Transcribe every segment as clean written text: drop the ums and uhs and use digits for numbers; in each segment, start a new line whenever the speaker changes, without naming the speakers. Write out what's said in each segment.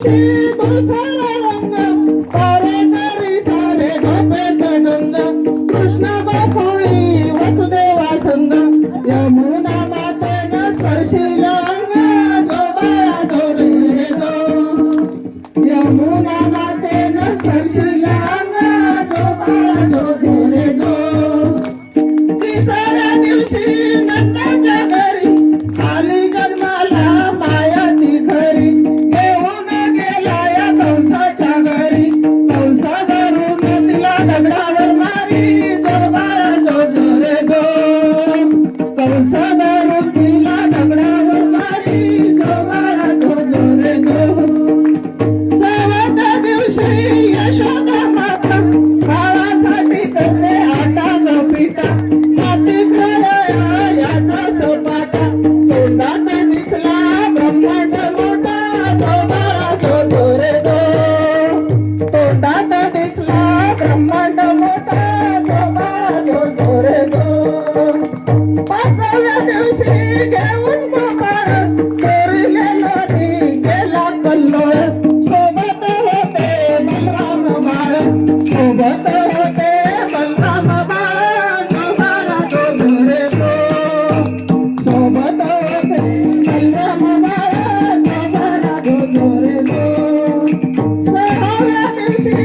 सारा रंग तारे तारी सारे झोपेत गंग कृष्ण बापुळी वसुदेवा संग यमुना मातेनं स्पर्शिला अंग जो बाळा जो रे जो यमुना मातेनं स्पर्शिला अंग जो बाळा जो रे जो तिसऱ्या दिवशी नंदाच्या घरी आली जन्माला माया ती घरी दगडावर मारी जो बाळा जो जो रे जो कंसादारून तिला दगडावर मारी जो बाळा जो जो रे जो चौथ्या दिवशी यशोदा माता बाळासाठी करते आटा ग पिठा माती खरया याचा सपाटा तोंडात दिसला ब्रह्मांड मोठा जो बाळा जो जो रे जो तोंडात दिसला ब्रह्मांड मोठा जो बाळा जो जो रे जो पाचव्या दिवशी घेऊन गोपाळ चोरीले नदी गेला कल्लोळ सोबत होते बलराम बाळ सोबत होते बलराम बाळ जो बाळा जो जो रे जो सोबत होते बलराम बाळ जो बाळा जो जो रे जो सहाव्या दिवशी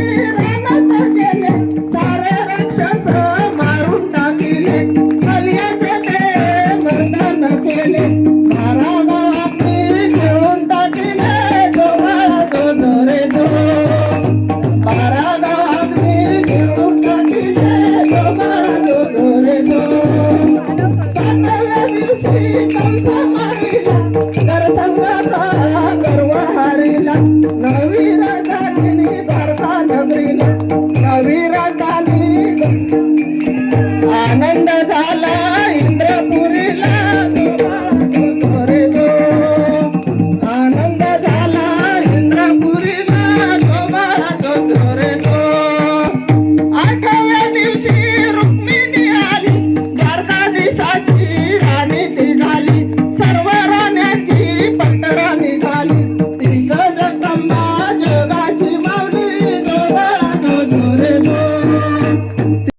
कंस मारिला कर संघाचा गर्व हारिला